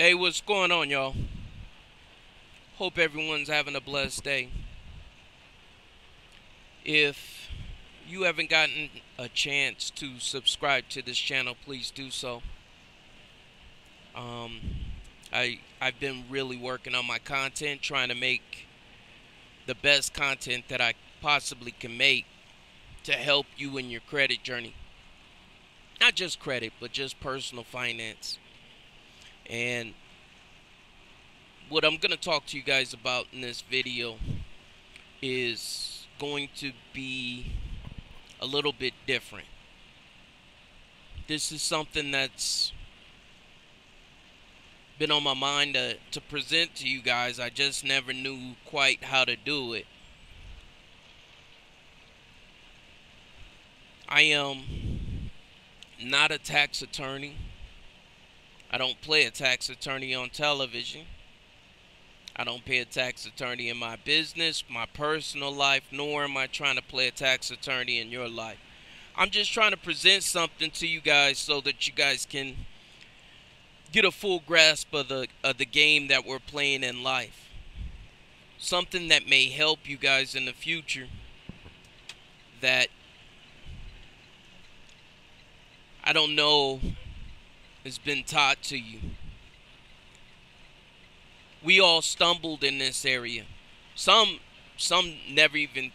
Hey, what's going on, y'all? Hope everyone's having a blessed day. If you haven't gotten a chance to subscribe to this channel, please do so. Um, I've been really working on my content, trying to make the best content that I possibly can make to help you in your credit journey. Not just credit, but just personal finance. And what I'm going to talk to you guys about in this video is going to be a little bit different. This is something that's been on my mind to present to you guys. I just never knew quite how to do it. I am not a tax attorney. I don't play a tax attorney on television. I don't pay a tax attorney in my business, my personal life, nor am I trying to play a tax attorney in your life. I'm just trying to present something to you guys so that you guys can get a full grasp of the game that we're playing in life. Something that may help you guys in the future that I don't know has been taught to you. We all stumbled in this area. Some never even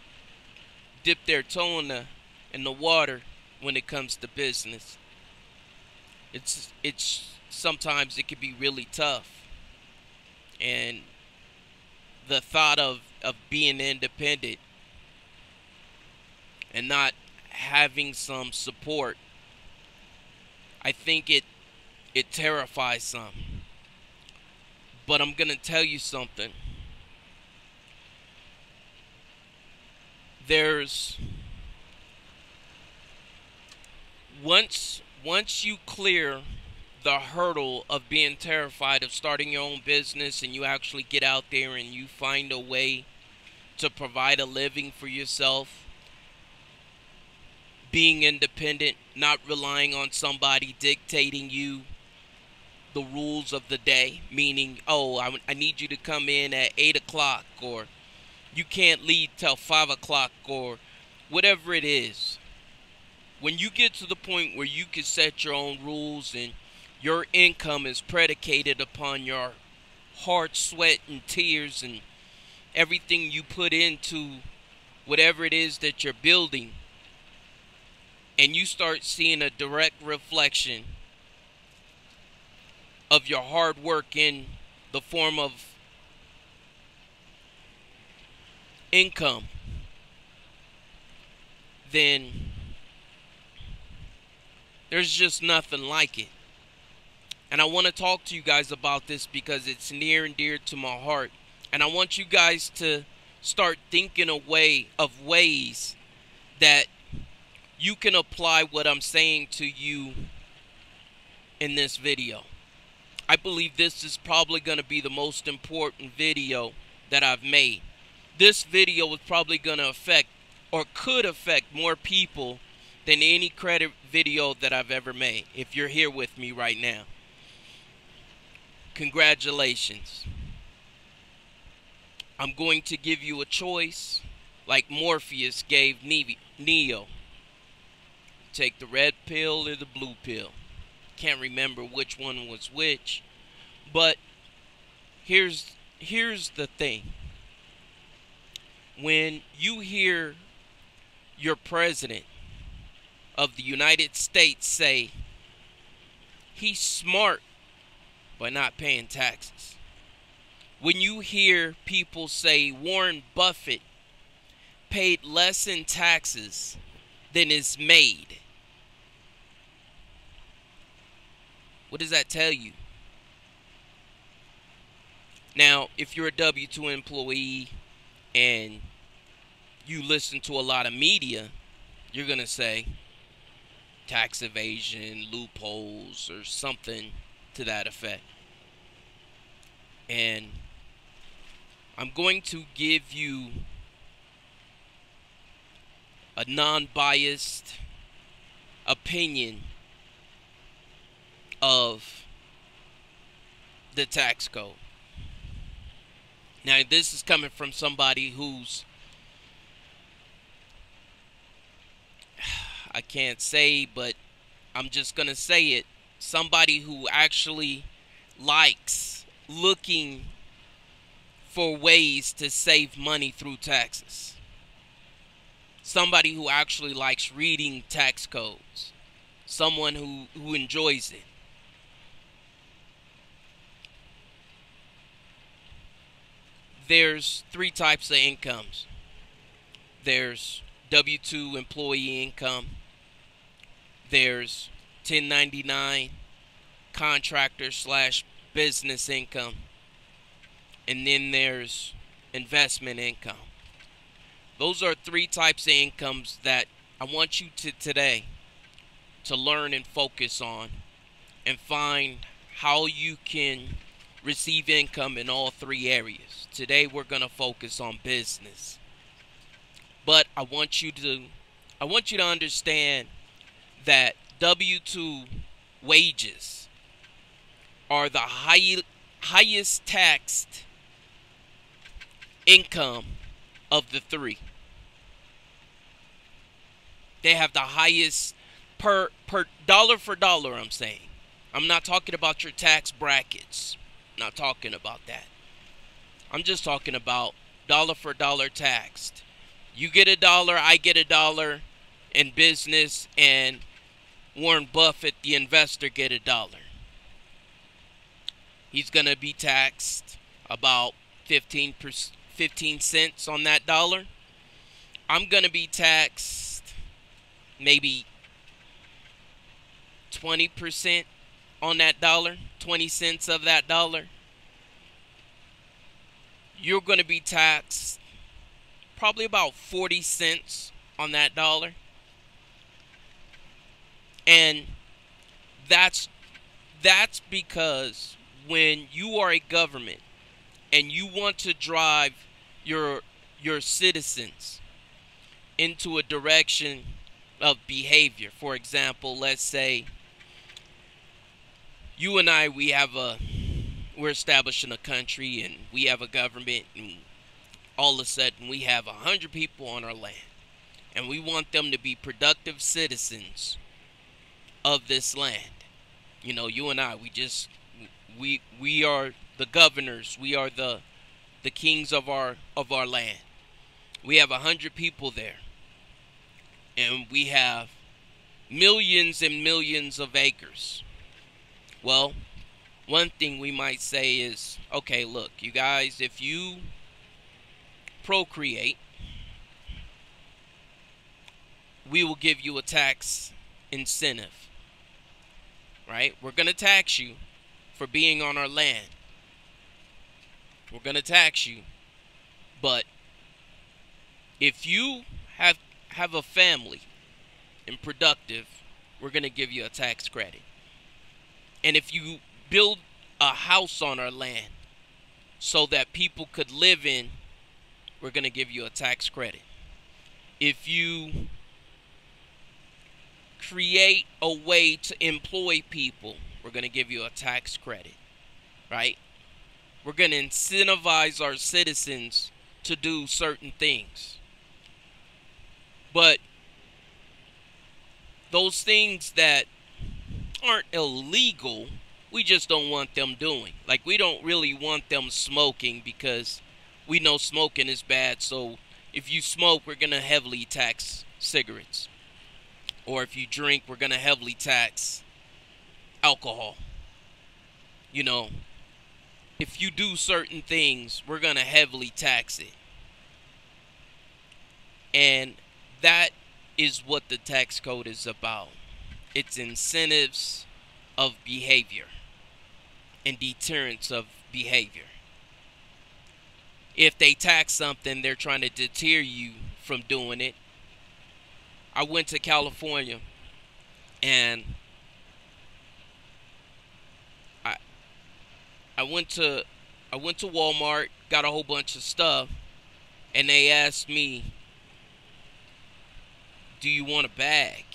dipped their toe in the water when it comes to business. It's sometimes it can be really tough. And the thought of being independent and not having some support, I think it terrifies some. But I'm going to tell you something. There's once you clear the hurdle of being terrified of starting your own business and you actually get out there and you find a way to provide a living for yourself, being independent, not relying on somebody dictating you the rules of the day, meaning, oh, I need you to come in at 8 o'clock, or you can't leave till 5 o'clock, or whatever it is. When you get to the point where you can set your own rules and your income is predicated upon your hard sweat and tears and everything you put into whatever it is that you're building, and you start seeing a direct reflection of your hard work in the form of income, then there's just nothing like it. And I want to talk to you guys about this because it's near and dear to my heart. And I want you guys to start thinking of ways that you can apply what I'm saying to you in this video. I believe this is probably going to be the most important video that I've made. This video is probably going to affect or could affect more people than any credit video that I've ever made. If you're here with me right now, congratulations. I'm going to give you a choice like Morpheus gave Neo. Take the red pill or the blue pill. Can't remember which one was which, but here's the thing. When you hear your president of the United States say he's smart by not paying taxes, when you hear people say Warren Buffett paid less in taxes than is made, what does that tell you? Now, if you're a W-2 employee and you listen to a lot of media, you're going to say tax evasion, loopholes, or something to that effect. And I'm going to give you a non-biased opinion of the tax code. Now, this is coming from somebody who's, I can't say, but I'm just going to say it, somebody who actually likes looking for ways to save money through taxes. Somebody who actually likes reading tax codes. Someone who enjoys it. There's three types of incomes. There's W-2 employee income. There's 1099 contractor slash business income. And then there's investment income. Those are three types of incomes that I want you to today to learn and focus on and find how you can receive income in all three areas. Today we're going to focus on business. But I want you to understand that W-2 wages are the highest taxed income of the three. They have the highest per dollar for dollar, I'm saying. I'm not talking about your tax brackets. I'm not talking about that. I'm just talking about dollar for dollar taxed. You get $1, I get $1 in business, and Warren Buffett, the investor, get $1. He's going to be taxed about 15 cents on that dollar. I'm going to be taxed maybe 20% on that dollar, 20 cents of that dollar. You're going to be taxed probably about 40 cents on that dollar. And that's because when you are a government and you want to drive your citizens into a direction of behavior. For example, let's say you and I, we're establishing a country and we have a government, and all of a sudden we have 100 people on our land, and we want them to be productive citizens of this land. You know, you and I, we are the governors, we are the kings of our land. We have 100 people there, and we have millions and millions of acres. Well, one thing we might say is, okay, look, you guys, if you procreate, we will give you a tax incentive, right? We're going to tax you for being on our land. We're going to tax you. But if you have a family and productive, we're going to give you a tax credit. And if you build a house on our land so that people could live in, we're going to give you a tax credit. If you create a way to employ people, we're going to give you a tax credit, right? We're going to incentivize our citizens to do certain things. But those things that aren't illegal, we just don't want them doing. Like, we don't really want them smoking because we know smoking is bad. So if you smoke, we're going to heavily tax cigarettes. Or if you drink, we're going to heavily tax alcohol. You know, if you do certain things, we're going to heavily tax it. And that is what the tax code is about. It's incentives of behavior and deterrence of behavior. If they tax something, they're trying to deter you from doing it. I went to California, and I went to Walmart, got a whole bunch of stuff, and they asked me, "Do you want a bag?"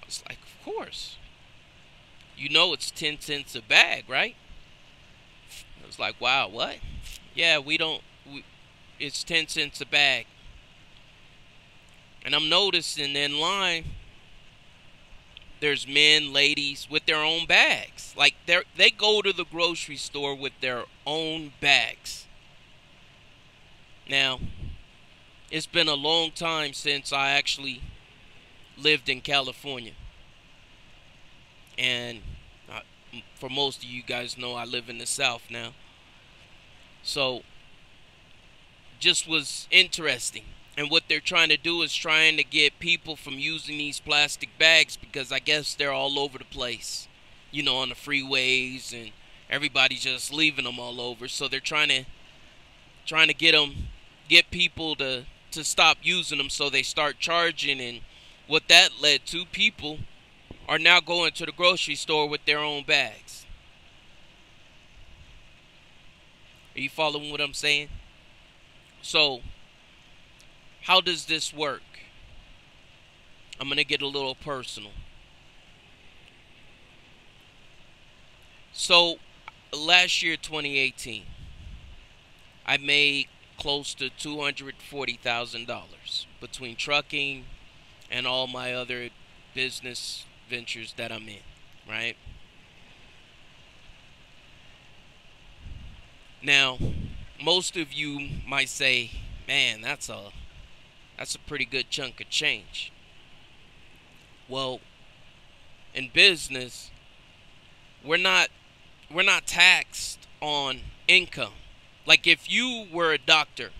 I was like, "Of course. You know it's 10 cents a bag, right?" was like, wow, what? Yeah, it's 10 cents a bag. And I'm noticing in line, there's men, ladies with their own bags. Like they go to the grocery store with their own bags. Now, it's been a long time since I actually lived in California. And for most of you guys know, I live in the South now. So, just was interesting. And what they're trying to do is trying to get people from using these plastic bags, because I guess they're all over the place, on the freeways, and everybody's just leaving them all over. So they're trying to get people to stop using them, so they start charging. And what that led to, people are now going to the grocery store with their own bags. Are you following what I'm saying? So, how does this work? I'm going to get a little personal. So, last year, 2018, I made close to $240,000 between trucking and all my other business ventures that I'm in, right? Now, most of you might say, man, that's a pretty good chunk of change. Well, in business, we're not taxed on income. Like if you were a doctor,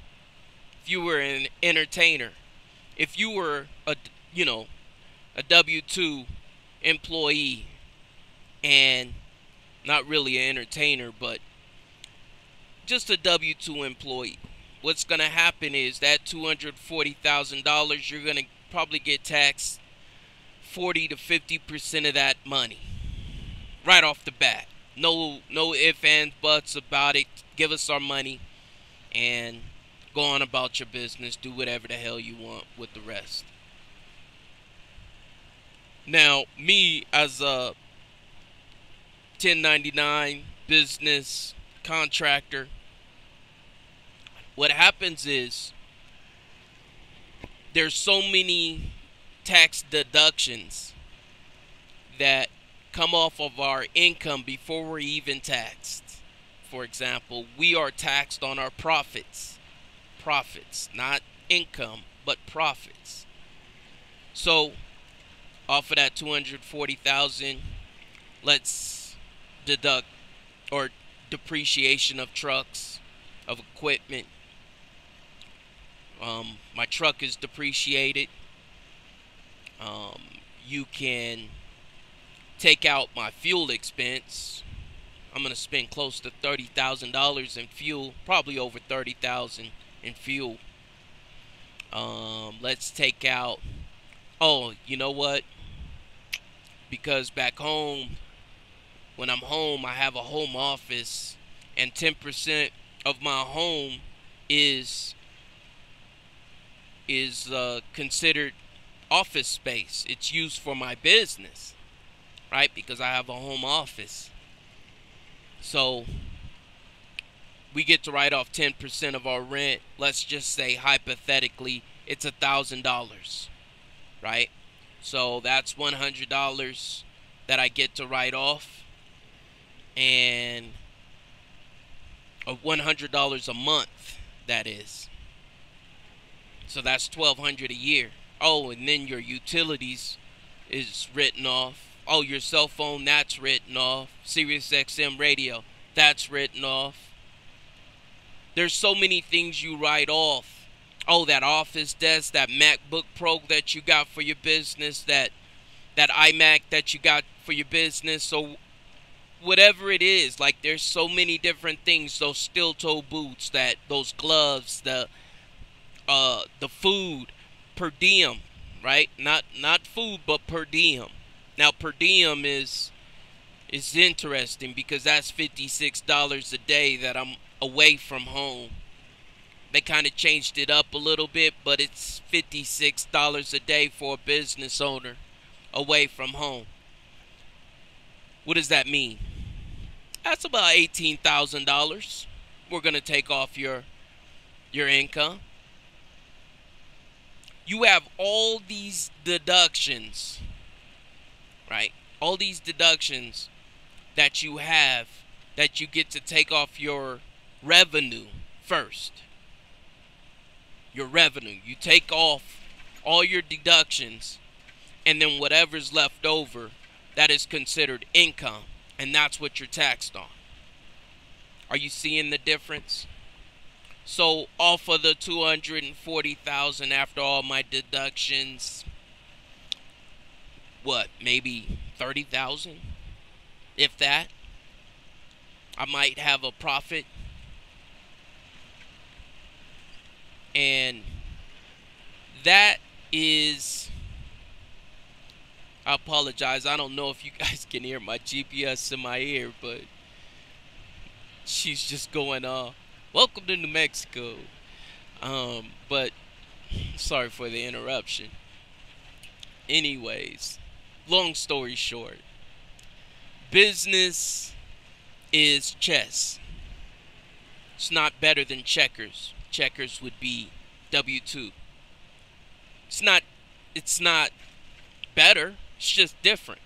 if you were an entertainer, if you were a W-2 employee, and not really an entertainer, but just a W-2 employee, what's going to happen is that $240,000, you're going to probably get taxed 40 to 50% of that money right off the bat. No ifs, ands, buts about it. Give us our money and go on about your business. Do whatever the hell you want with the rest. Now, me as a 1099 business contractor, what happens is there's so many tax deductions that come off of our income before we're even taxed. For example, we are taxed on our profits, not income, but profits. So off of that 240,000, let's deduct or depreciation of trucks, of equipment. My truck is depreciated. You can take out my fuel expense. I'm going to spend close to $30,000 in fuel, probably over $30,000 in fuel. Let's take out, oh, you know what? Because back home, when I'm home, I have a home office, and 10% of my home is considered office space. It's used for my business, right? Because I have a home office. So we get to write off 10% of our rent. Let's just say hypothetically it's $1,000, right? So that's $100 that I get to write off, and $100 a month, that is. So that's $1,200 a year. Oh, and then your utilities is written off. Oh, your cell phone, that's written off. Sirius XM radio, that's written off. There's so many things you write off. Oh, that office desk, that MacBook Pro that you got for your business, that iMac that you got for your business. So whatever it is, like there's so many different things. Those steel-toe boots, those gloves, the food, per diem, right? Not food, but per diem. Now, per diem is interesting because that's $56 a day that I'm away from home. They kind of changed it up a little bit, but it's $56 a day for a business owner away from home. What does that mean? That's about $18,000. We're going to take off your income. You have all these deductions, right? All these deductions that you have that you get to take off your revenue first. Your revenue. You take off all your deductions, and then whatever's left over, that is considered income, and that's what you're taxed on. Are you seeing the difference? So off of the 240,000 after all my deductions, what, maybe 30,000, if that, I might have a profit. And that is, I apologize, I don't know if you guys can hear my GPS in my ear, but she's just going welcome to New Mexico. But sorry for the interruption. Anyways, long story short, business is chess. It's not better than checkers. Checkers would be W2. It's not better, it's just different.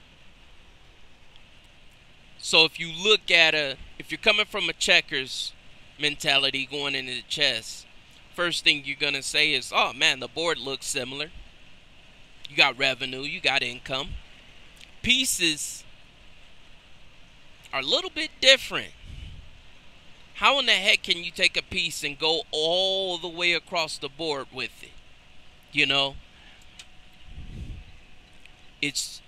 So if you look at if you're coming from a checkers mentality going into the chess, first thing you're gonna say is, oh man, the board looks similar. You got revenue, you got income. Pieces are a little bit different. How in the heck can you take a piece and go all the way across the board with it? You know? It's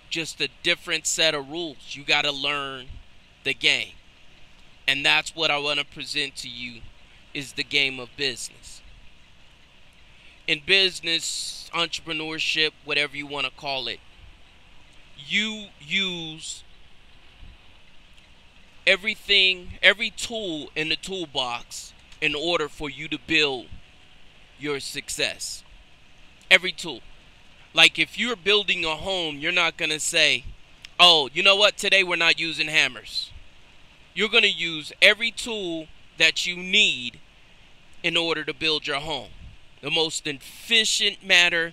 just a different set of rules. You got to learn the game. And that's what I want to present to you, is the game of business. In business, entrepreneurship, whatever you want to call it, you use everything, every tool in the toolbox in order for you to build your success. Every tool. Like if you're building a home, you're not going to say, oh, you know what, today we're not using hammers. You're going to use every tool that you need in order to build your home. The most efficient manner,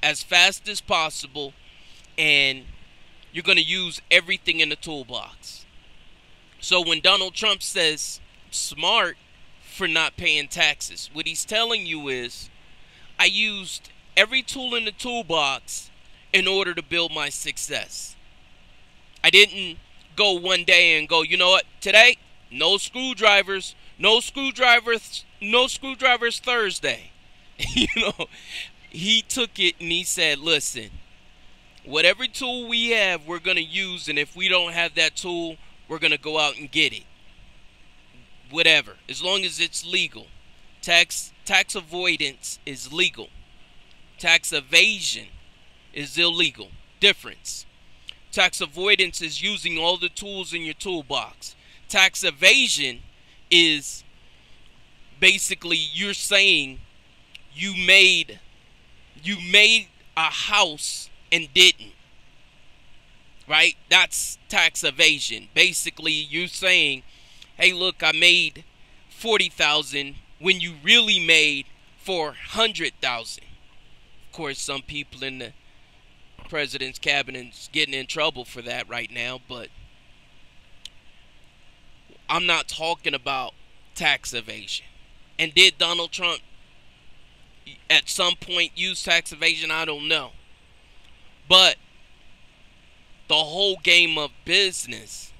as fast as possible, and you're going to use everything in the toolbox. So when Donald Trump says smart for not paying taxes, what he's telling you is, I used every tool in the toolbox in order to build my success. I didn't go one day and go, you know what, today, no screwdrivers, no screwdrivers Thursday. You know, he took it and he said, listen, whatever tool we have, we're going to use, and if we don't have that tool, we're going to go out and get it. Whatever, as long as it's legal. Tax avoidance is legal. Tax evasion is illegal. Difference. Tax avoidance is using all the tools in your toolbox. Tax evasion is basically you're saying you made a house and didn't. Right? That's tax evasion. Basically, you're saying, hey, look, I made 40,000 when you really made 400,000. Of course, some people in the president's cabinet is getting in trouble for that right now, but I'm not talking about tax evasion. And did Donald Trump at some point use tax evasion? I don't know. But the whole game of business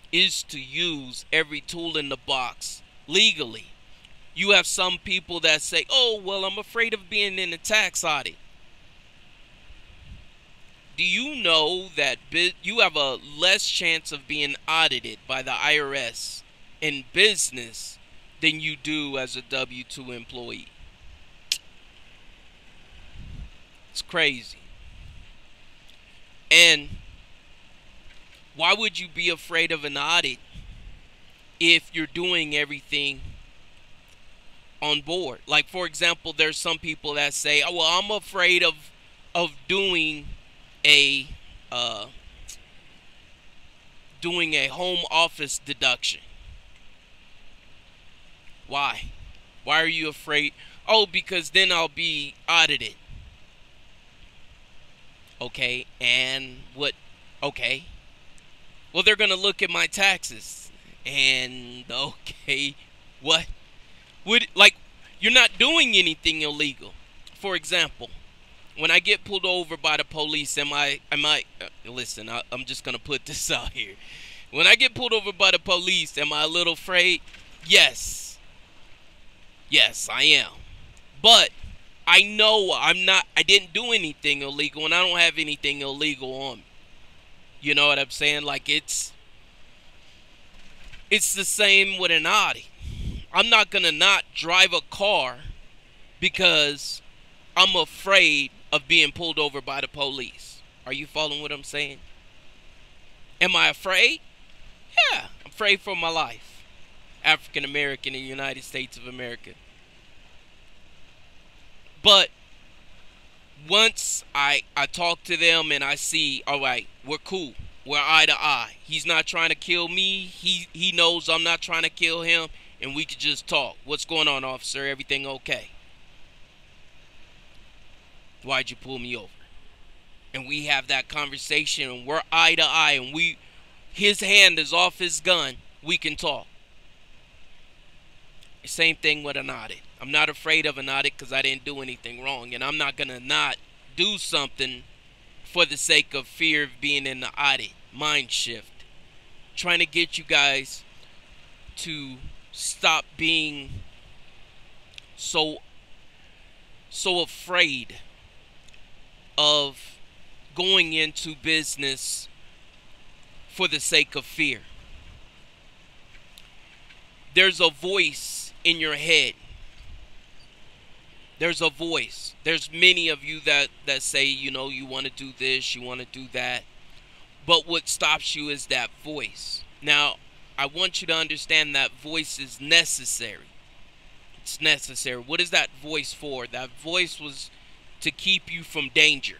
is to use every tool in the box legally. You have some people that say, oh, well, I'm afraid of being in a tax audit. Do you know that you have a less chance of being audited by the IRS in business than you do as a W-2 employee? It's crazy. And why would you be afraid of an audit if you're doing everything on board? Like, for example, there's some people that say, oh, well, I'm afraid of doing a doing a home office deduction. Why? Why are you afraid? Oh, because then I'll be audited. Okay, and what? Okay. Well, they're going to look at my taxes. And, okay, what? Like, you're not doing anything illegal. For example, when I get pulled over by the police, listen, I'm just going to put this out here. When I get pulled over by the police, am I a little afraid? Yes. Yes, I am. But I know I didn't do anything illegal, and I don't have anything illegal on me. You know what I'm saying? Like, it's the same with an Audi. I'm not going to not drive a car because I'm afraid of being pulled over by the police. Are you following what I'm saying? Am I afraid? Yeah, I'm afraid for my life. African American in the United States of America. But once I talk to them and I see, all right, we're cool. We're eye to eye. He's not trying to kill me. He knows I'm not trying to kill him. And we could just talk. What's going on, officer? Everything okay? Why'd you pull me over? And we have that conversation and we're eye to eye and his hand is off his gun. We can talk. Same thing with an audit. I'm not afraid of an audit because I didn't do anything wrong. And I'm not going to not do something for the sake of fear of being in the audit. Mind shift. Trying to get you guys to stop being so afraid of going into business for the sake of fear. There's a voice in your head. There's a voice. There's many of you that say, you know, you want to do this, you want to do that. But what stops you is that voice. Now, I want you to understand that voice is necessary. It's necessary. What is that voice for? That voice was to keep you from danger,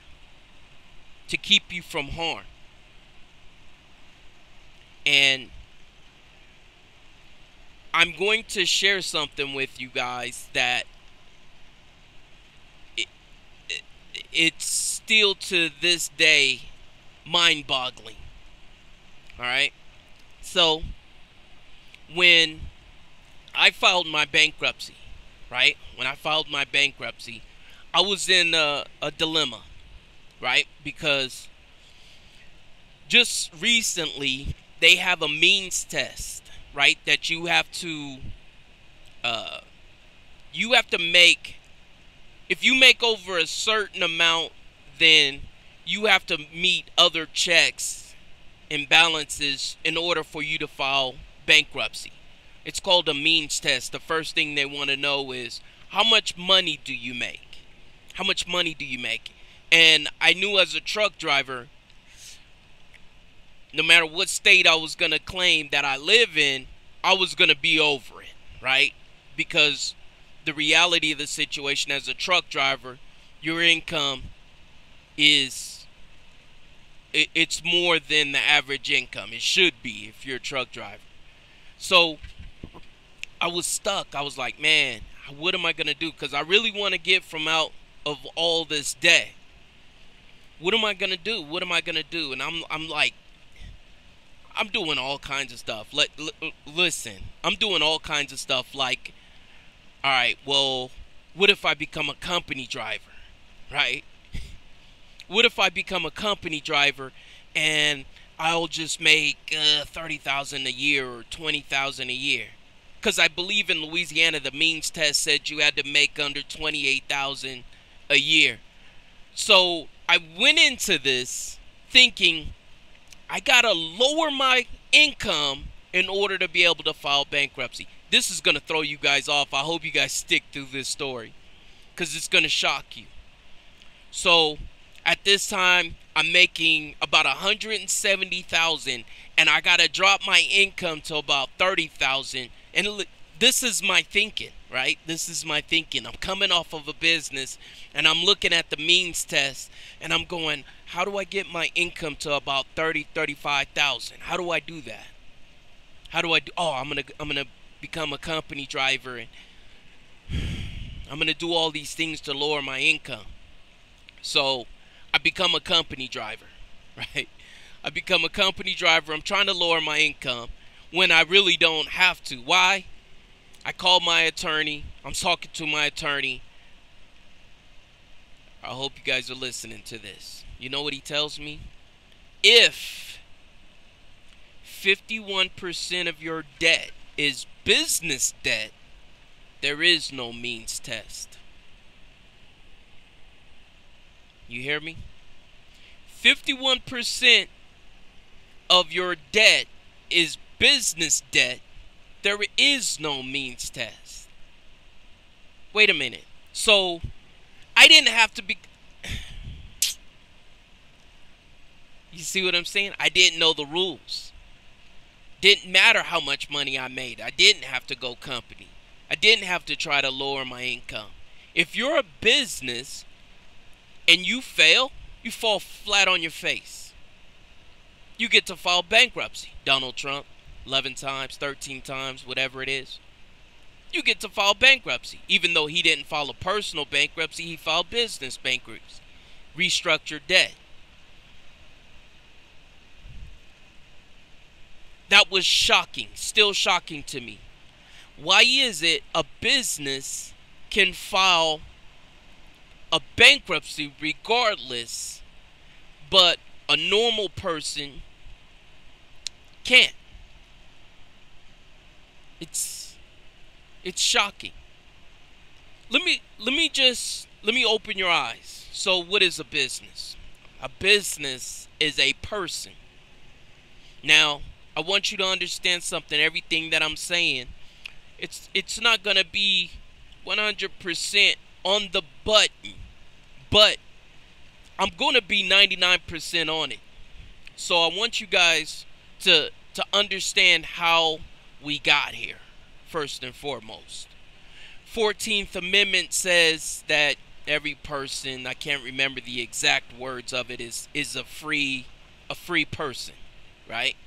to keep you from harm. And I'm going to share something with you guys that it's still to this day mind-boggling. All right? So, when I filed my bankruptcy, right? When I filed my bankruptcy, I was in a dilemma, right? Because just recently, they have a means test, right? That you have to make. If you make over a certain amount, then you have to meet other checks and balances in order for you to file bankruptcy. It's called a means test. The first thing they want to know is, how much money do you make? How much money do you make? And I knew as a truck driver, no matter what state I was going to claim that I live in, I was going to be over it, right? Because the reality of the situation as a truck driver, your income is, it's more than the average income. It should be if you're a truck driver. So I was stuck. I was like, man, what am I going to do? Because I really want to get from out of all this debt. What am I going to do? What am I going to do? And I'm like, I'm doing all kinds of stuff. Listen, I'm doing all kinds of stuff like, all right, well, what if I become a company driver, right? What if I become a company driver and I'll just make $30,000 a year or $20,000 a year? Because I believe in Louisiana, the means test said you had to make under $28,000 a year. So I went into this thinking I got to lower my income in order to be able to file bankruptcy. This is going to throw you guys off. I hope you guys stick through this story because it's going to shock you. So at this time, I'm making about $170,000 and I got to drop my income to about $30,000. And this is my thinking, right? This is my thinking. I'm coming off of a business and I'm looking at the means test and I'm going, how do I get my income to about 35,000? How do I do that? How do I do? Oh, I'm gonna become a company driver, and I'm gonna do all these things to lower my income. So I become a company driver, right? I become a company driver. I'm trying to lower my income when I really don't have to. Why? I call my attorney. I'm talking to my attorney. I hope you guys are listening to this. You know what he tells me? If 51% of your debt is business debt, there is no means test. You hear me? 51% of your debt is business debt. There is no means test. Wait a minute. So I didn't have to be... You see what I'm saying? I didn't know the rules. Didn't matter how much money I made. I didn't have to go company. I didn't have to try to lower my income. If you're a business and you fail, you fall flat on your face. You get to file bankruptcy. Donald Trump, 11 times, 13 times, whatever it is. You get to file bankruptcy. Even though he didn't file a personal bankruptcy, he filed business bankruptcy. Restructured debt. That was shocking. Still shocking to me. Why is it a business can file a bankruptcy regardless, but a normal person can't? It's shocking. Let me open your eyes. So what is a business? A business is a person. Now, I want you to understand something. Everything that I'm saying, it's not going to be 100% on the button, but I'm going to be 99% on it. So I want you guys to understand how we got here, first and foremost. 14th Amendment says that every person, I can't remember the exact words of it, is a free person, right?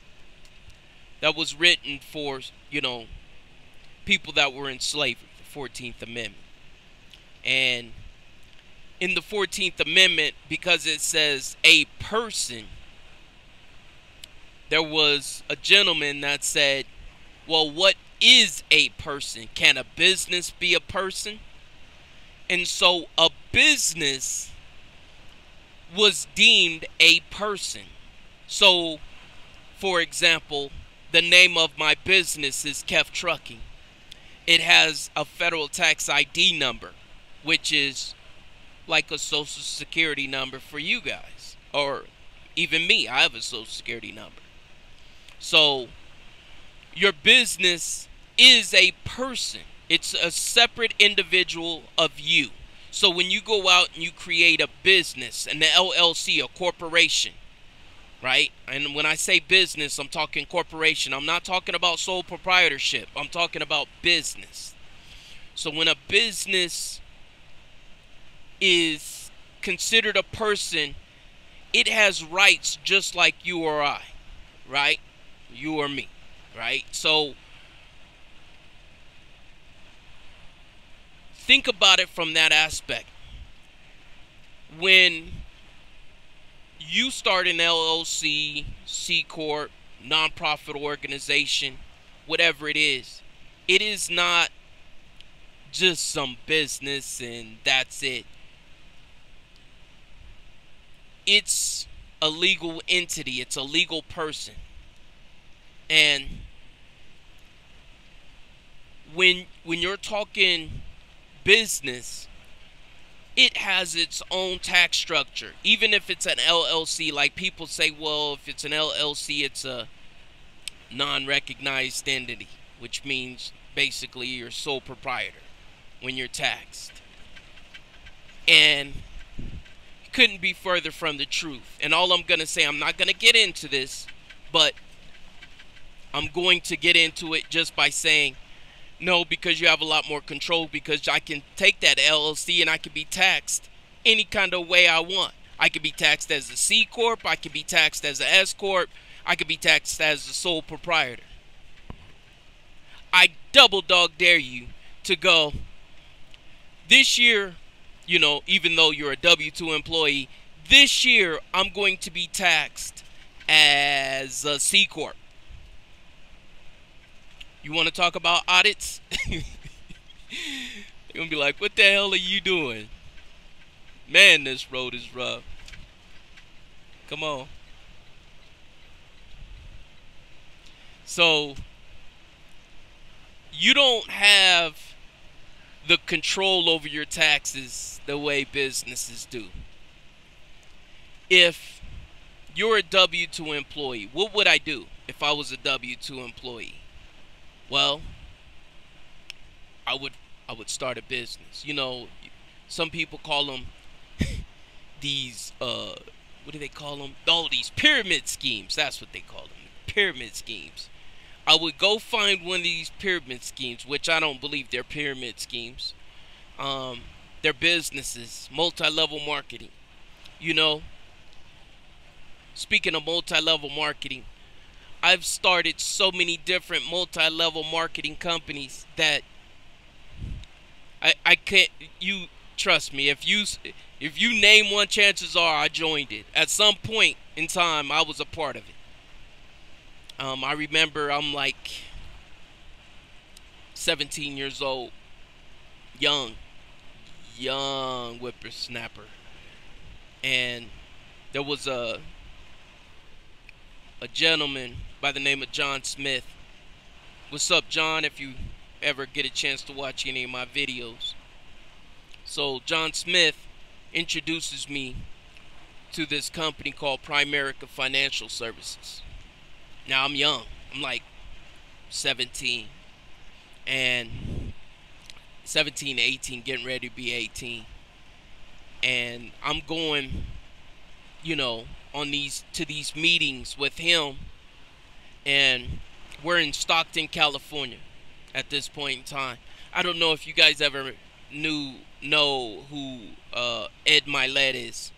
That was written for, people that were in slavery, the 14th Amendment. And in the 14th Amendment, because it says a person, there was a gentleman that said, well, what is a person? Can a business be a person? And so a business was deemed a person. So, for example, the name of my business is Kef Trucking. It has a federal tax ID number, which is like a social security number for you guys. Or even me, I have a social security number. So, your business is a person. It's a separate individual of you. So when you go out and you create a business, an LLC, a corporation, right? And when I say business, I'm talking corporation. I'm not talking about sole proprietorship. I'm talking about business. So when a business is considered a person, it has rights just like you or I, right? You or me, right? So think about it from that aspect. When you start an LLC, C Corp, nonprofit organization, whatever it is not just some business and that's it. It's a legal entity. It's a legal person. And when you're talking business, it has its own tax structure. Even if it's an LLC, like people say, well, if it's an LLC, it's a non-recognized entity, which means basically you're sole proprietor when you're taxed. And it couldn't be further from the truth. And all I'm going to say, I'm not going to get into this, but I'm going to get into it just by saying, no, because you have a lot more control, because I can take that LLC and I can be taxed any kind of way I want. I could be taxed as a C Corp. I could be taxed as a S Corp. I could be taxed as the sole proprietor. I double dog dare you to go this year, even though you're a W-2 employee, this year I'm going to be taxed as a C Corp. You want to talk about audits? You're going to be like, what the hell are you doing? Man, this road is rough. Come on. So, you don't have the control over your taxes the way businesses do. If you're a W-2 employee, what would I do if I was a W-2 employee? Well, I would start a business. Some people call them these what do they call them? Oh, these pyramid schemes. That's what they call them. Pyramid schemes. I would go find one of these pyramid schemes, which I don't believe they're pyramid schemes. They're businesses, multi-level marketing. Speaking of multi-level marketing, I've started so many different multi-level marketing companies that I can't. You trust me. If you name one, chances are I joined it at some point in time. I was a part of it. I remember I'm like 17 years old, young whippersnapper, and there was a gentleman by the name of John Smith. What's up, John? If you ever get a chance to watch any of my videos. So John Smith introduces me to this company called Primerica Financial Services. Now I'm young. I'm like 17 and 17, 18, getting ready to be 18. And I'm going, on these meetings with him, and we're in Stockton, California at this point in time. I don't know if you guys ever know who Ed Milet is.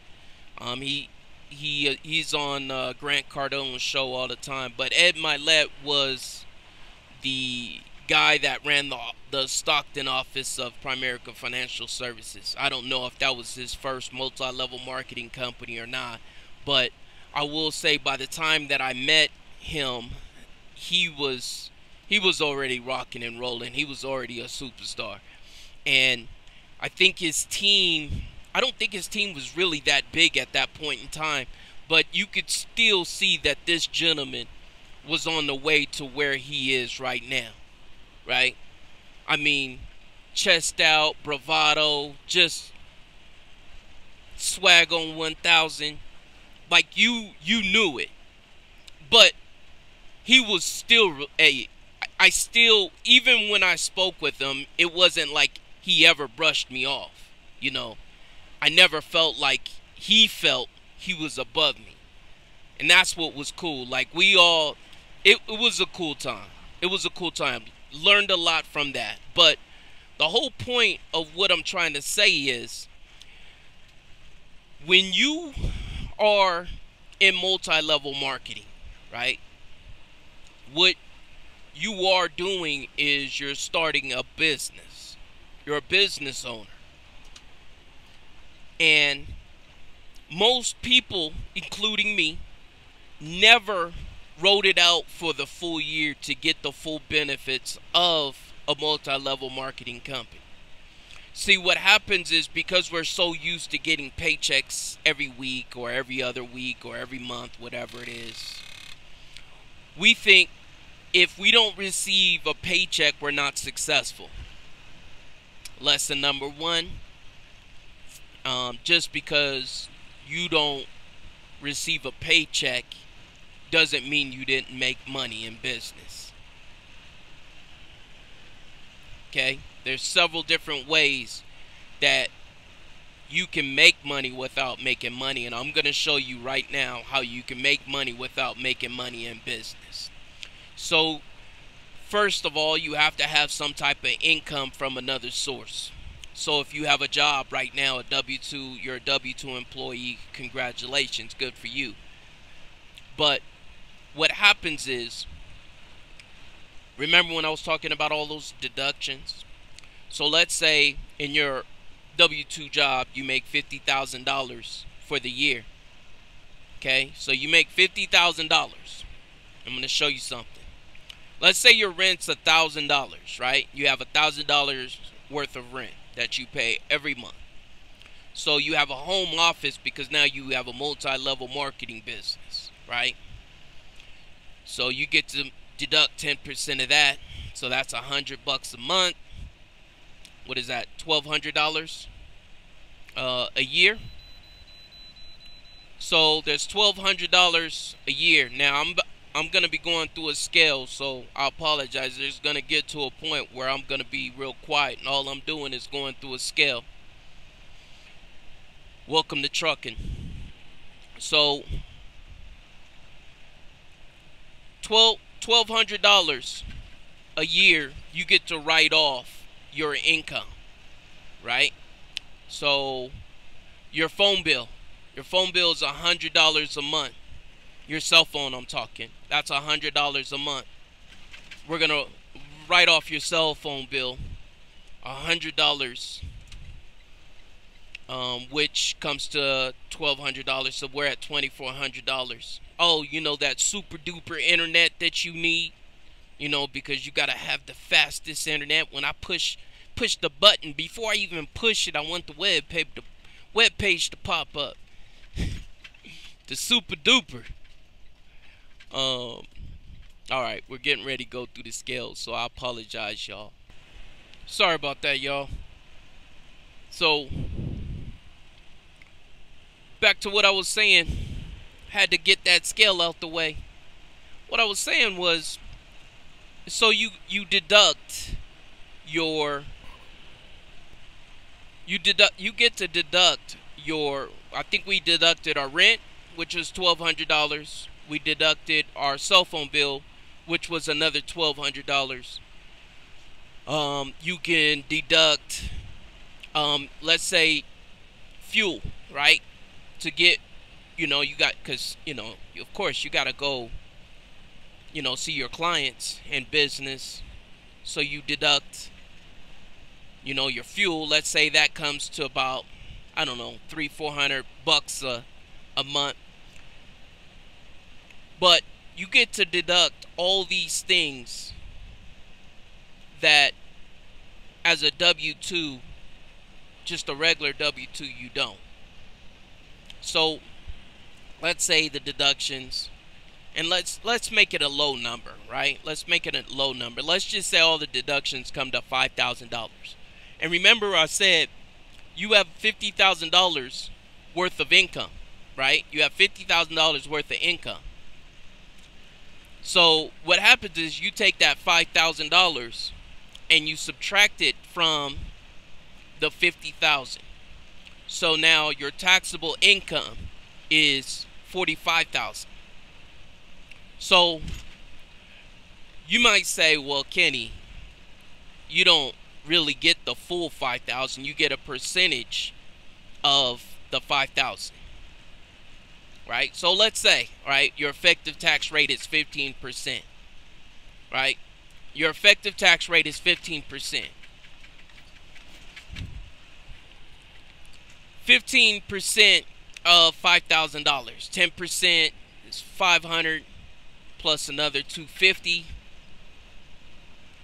He's on Grant Cardone's show all the time, but Ed Milet was the guy that ran the Stockton office of Primerica Financial Services. I don't know if that was his first multi-level marketing company or not, but I will say by the time that I met him, he was already rocking and rolling. He was already a superstar. And I don't think his team was really that big at that point in time, but you could still see that this gentleman was on the way to where he is right now, right? I mean, chest out, bravado, just swag on 1,000. Like, you knew it. But he was still even when I spoke with him, it wasn't like he ever brushed me off. I never felt like he felt he was above me. And that's what was cool. Like, it was a cool time. It was a cool time. Learned a lot from that. But the whole point of what I'm trying to say is, when you are in multi-level marketing, right? What you are doing is you're starting a business. You're a business owner. And most people, including me, never wrote it out for the full year to get the full benefits of a multi-level marketing company. See, what happens is, because we're so used to getting paychecks every week or every other week or every month, whatever it is, we think if we don't receive a paycheck, we're not successful. Lesson number one, just because you don't receive a paycheck doesn't mean you didn't make money in business. Okay? There's several different ways that you can make money without making money, and I'm going to show you right now how you can make money without making money in business. So, first of all, you have to have some type of income from another source. So if you have a job right now, a W-2, you're a W-2 employee, congratulations, good for you. But what happens is, remember when I was talking about all those deductions? So let's say in your W-2 job, you make $50,000 for the year. Okay, so you make $50,000. I'm going to show you something. Let's say your rent's $1,000, right? You have $1,000 worth of rent that you pay every month. So you have a home office because now you have a multi-level marketing business, right? So you get to deduct 10% of that. So that's $100 a month. What is that? $1,200 a year. So there's $1,200 a year. Now I'm gonna be going through a scale, so I apologize. There's gonna get to a point where I'm gonna be real quiet, and all I'm doing is going through a scale. Welcome to trucking. So $1,200 a year, you get to write off your income, right? So your phone bill is $100 a month. Your cell phone, I'm talking, that's $100 a month. We're gonna write off your cell phone bill, $100, which comes to $1,200. So we're at $2,400. Oh, you know, that super duper internet that you need, you know, because you gotta have the fastest internet. When I push the button, before I even push it, I want the web page to pop up. The super duper. Alright, we're getting ready to go through the scales, so I apologize, y'all. Sorry about that, y'all. So back to what I was saying. Had to get that scale out the way. What I was saying was, so you deduct your you get to deduct your, I think we deducted our rent, which was $1,200. We deducted our cell phone bill, which was another $1,200. You can deduct, let's say, fuel, right? To get, you know, you got, because, you know, of course you got to go, you know, see your clients in business. So you deduct, you know, your fuel. Let's say that comes to about, I don't know, $300-400 a month. But you get to deduct all these things that as a W-2, just a regular W-2, you don't. So let's say the deductions, and let's make it a low number, right? Let's make it a low number. Let's just say all the deductions come to $5,000. And remember I said you have $50,000 worth of income, right? You have $50,000 worth of income. So what happens is you take that $5,000 and you subtract it from the $50,000. So now your taxable income is $45,000. So you might say, well, Kenny, you don't really get the full $5,000. You get a percentage of the $5,000. Right? So let's say, right, your effective tax rate is 15%. Right? Your effective tax rate is 15%. 15% of $5,000. 10% is $500 plus another $250.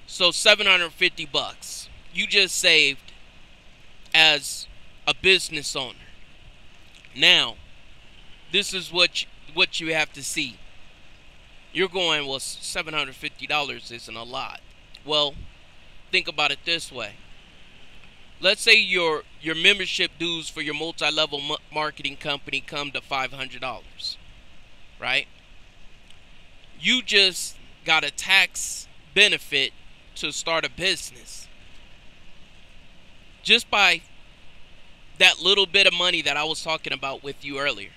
So $750 you just saved as a business owner. Now, this is what you have to see. You're going, well, $750 isn't a lot. Well, think about it this way. Let's say your membership dues for your multi-level marketing company come to $500, right? You just got a tax benefit to start a business. Just by that little bit of money that I was talking about with you earlier.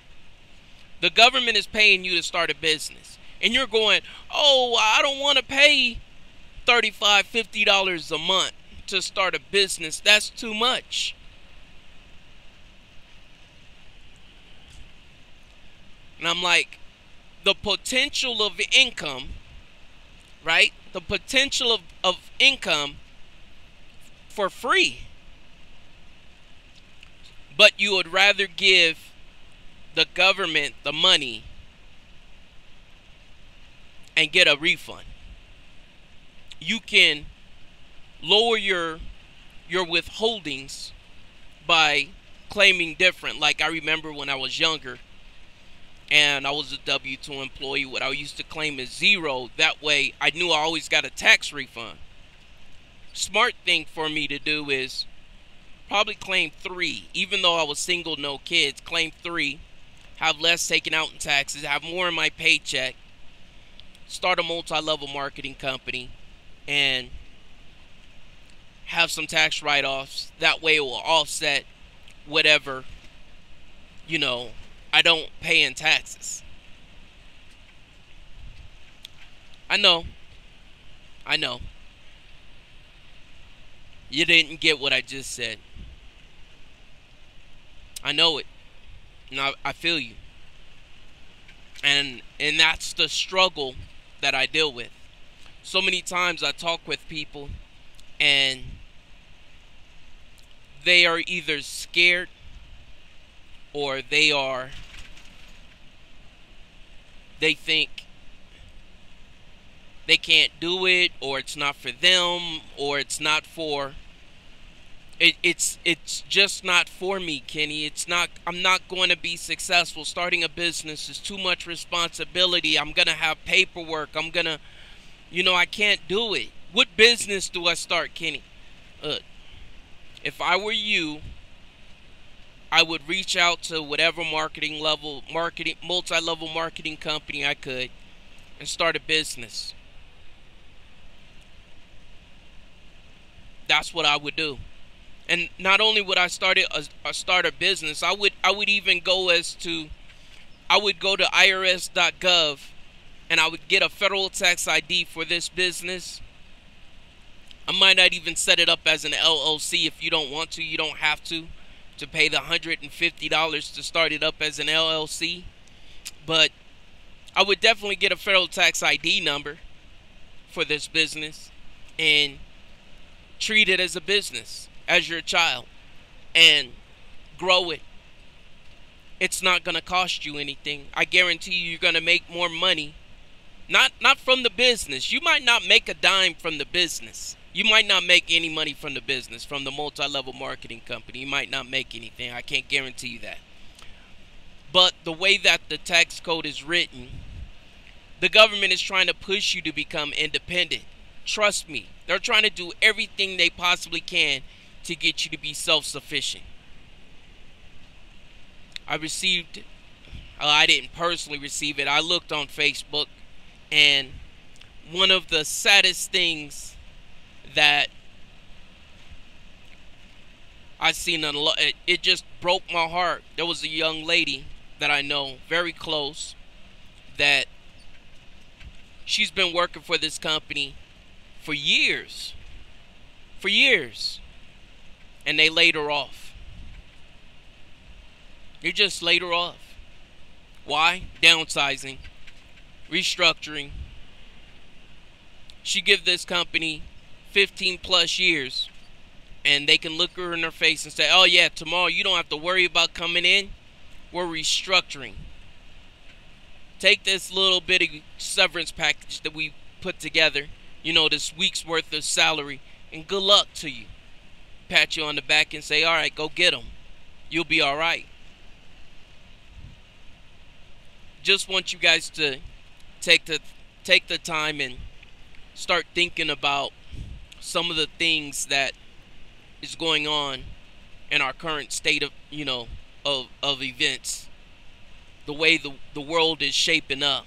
The government is paying you to start a business. And you're going, oh, I don't want to pay $35, $50 a month to start a business, that's too much. And I'm like, the potential of income, right? The potential of income for free. But you would rather give the government the money and get a refund. You can lower your withholdings by claiming different. Like, I remember when I was younger and I was a W-2 employee, what I used to claim is zero. That way I knew I always got a tax refund. Smart thing for me to do is probably claim 3. Even though I was single, no kids, claim 3. Have less taken out in taxes, have more in my paycheck, start a multi-level marketing company, and have some tax write-offs. That way it will offset whatever, I don't pay in taxes. I know. You didn't get what I just said. I know it. And I feel you. And that's the struggle that I deal with. So many times I talk with people and they are either scared or they think they can't do it, or it's not for them, or it's not for it's just not for me, Kenny. I'm not going to be successful. Starting a business is too much responsibility. I'm going to have paperwork. I'm going to I can't do it. What business do I start, Kenny? If I were you, I would reach out to whatever multi-level marketing company I could and start a business. That's what I would do. And not only would I start a business, I would even go I would go to irs.gov and I would get a federal tax ID for this business. I might not even set it up as an LLC if you don't want to. You don't have to pay the $150 to start it up as an LLC. But I would definitely get a federal tax ID number for this business and treat it as a business, as your child, and grow it. It's not going to cost you anything. I guarantee you're going to make more money. Not from the business. You might not make a dime from the business. You might not make any money from the business, from the multi-level marketing company. You might not make anything. I can't guarantee you that. But the way that the tax code is written, the government is trying to push you to become independent. Trust me. They're trying to do everything they possibly can to get you to be self-sufficient. I didn't personally receive it. I looked on Facebook, and one of the saddest things that I seen it just broke my heart. There was a young lady that I know very close that she's been working for this company for years, and they laid her off. They just laid her off. Why? Downsizing, restructuring. She give this company 15 plus years, and they can look her in her face and say, oh yeah, tomorrow you don't have to worry about coming in. We're restructuring. Take this little bit of severance package that we put together, this week's worth of salary, and good luck to you. Pat you on the back and say, all right, go get them. You'll be all right. Just want you guys to take the time and start thinking about some of the things that is going on in our current state of of events. The way the world is shaping up.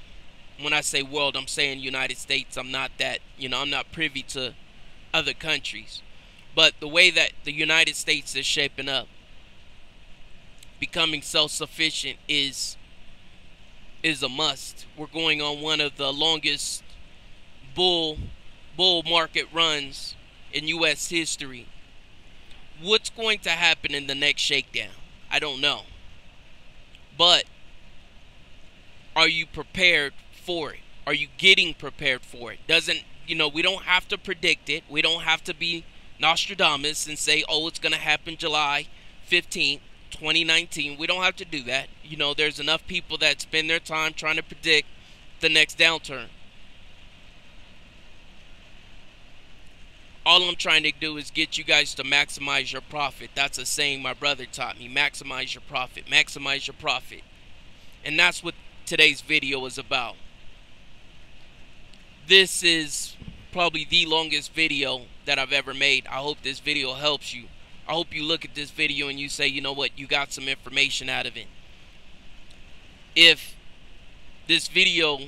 When I say world, I'm saying United States. I'm not I'm not privy to other countries. But the way that the United States is shaping up, becoming self-sufficient is a must. We're going on one of the longest bull market runs in U.S. history. What's going to happen in the next shakedown? I don't know. But are you prepared for it? Are you getting prepared for it? We don't have to predict it. We don't have to be Nostradamus and say, oh, it's going to happen July 15th, 2019. We don't have to do that. There's enough people that spend their time trying to predict the next downturn. All I'm trying to do is get you guys to maximize your profit. That's a saying my brother taught me. Maximize your profit. Maximize your profit. And that's what today's video is about. This is probably the longest video that I've ever made. I hope this video helps you. I hope you look at this video and you say, you know what, you got some information out of it. If this video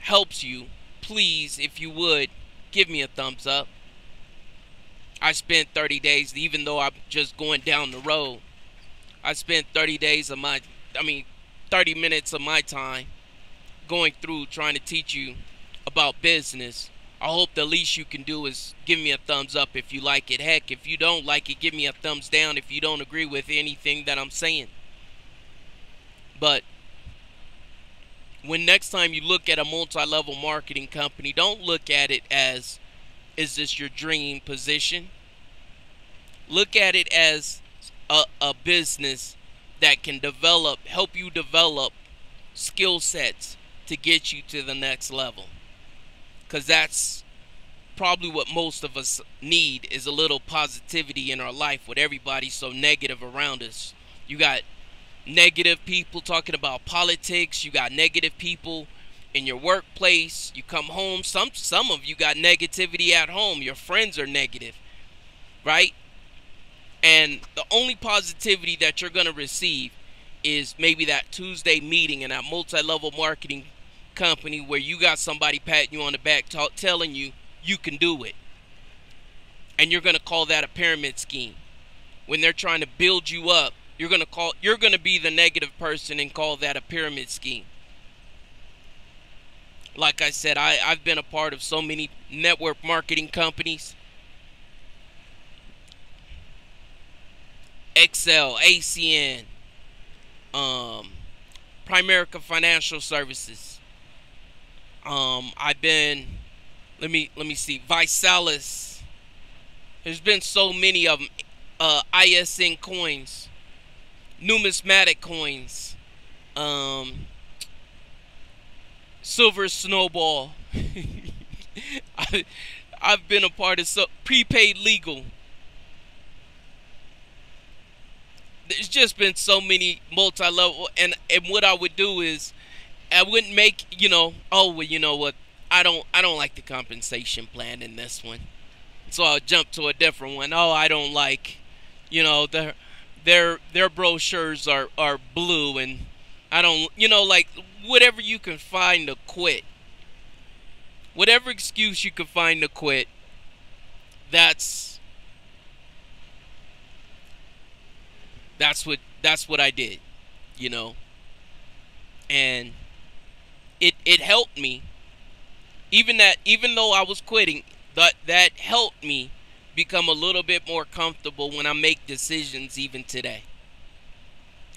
helps you, please, if you would, give me a thumbs up. I spent 30 days, even though I'm just going down the road, I spent 30 minutes of my time going through trying to teach you about business. I hope the least you can do is give me a thumbs up if you like it. Heck, if you don't like it, give me a thumbs down if you don't agree with anything that I'm saying. But when next time you look at a multi-level marketing company, don't look at it as, is this your dream position? Look at it as a business that can help you develop skill sets to get you to the next level. Because that's probably what most of us need, is a little positivity in our life with everybody so negative around us. You got negative people talking about politics. You got negative people in your workplace. You come home. Some of you got negativity at home. Your friends are negative, right? And the only positivity that you're going to receive is maybe that Tuesday meeting in that multi-level marketing company where you got somebody patting you on the back telling you you can do it. And you're going to call that a pyramid scheme. When they're trying to build you up, you're going to be the negative person and call that a pyramid scheme. Like I said, I've been a part of so many network marketing companies. Excel, ACN, Primerica Financial Services. I've been, let me see, Visalis. There's been so many of them. ISN coins, numismatic coins, Silver Snowball. I've been a part of prepaid legal. There's just been so many multi-level, and what I would do is I wouldn't make, oh, well, you know what, I don't like the compensation plan in this one, so I'll jump to a different one. Oh, I don't like, their brochures are blue, and I don't, like whatever you can find to quit, whatever excuse you can find to quit. That's what I did, and it helped me. Even though I was quitting, that helped me become a little bit more comfortable when I make decisions even today.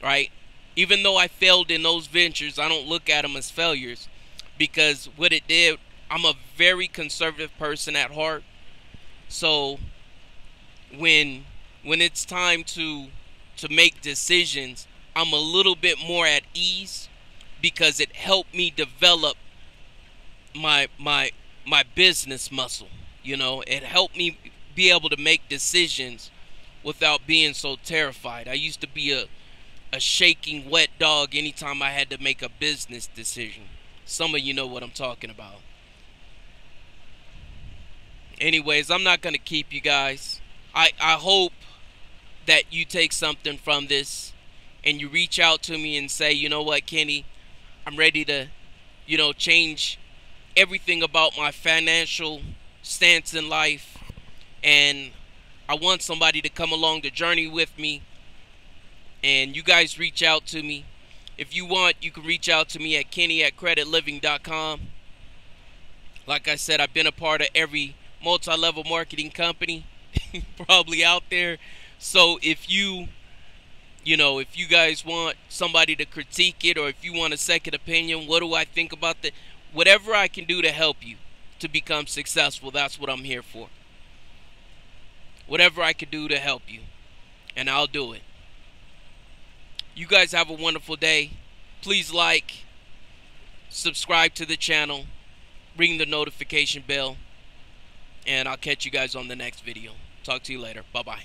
Right? Even though I failed in those ventures, I don't look at them as failures, because what it did, I'm a very conservative person at heart. So when it's time to make decisions, I'm a little bit more at ease, because it helped me develop my business muscle. It helped me be able to make decisions without being so terrified. I used to be a shaking wet dog anytime I had to make a business decision. Some of you know what I'm talking about. Anyways, I'm not going to keep you guys. I hope that you take something from this and you reach out to me and say, you know what, Kenny, I'm ready to, change everything about my financial stance in life, and I want somebody to come along the journey with me. And you guys reach out to me. If you want, you can reach out to me at kenny@creditliving.com. Like I said, I've been a part of every multi-level marketing company probably out there. So if you guys want somebody to critique it, or if you want a second opinion, what do I think about that? Whatever I can do to help you to become successful, that's what I'm here for. Whatever I can do to help you, and I'll do it. You guys have a wonderful day. Please like, subscribe to the channel, ring the notification bell, and I'll catch you guys on the next video. Talk to you later. Bye-bye.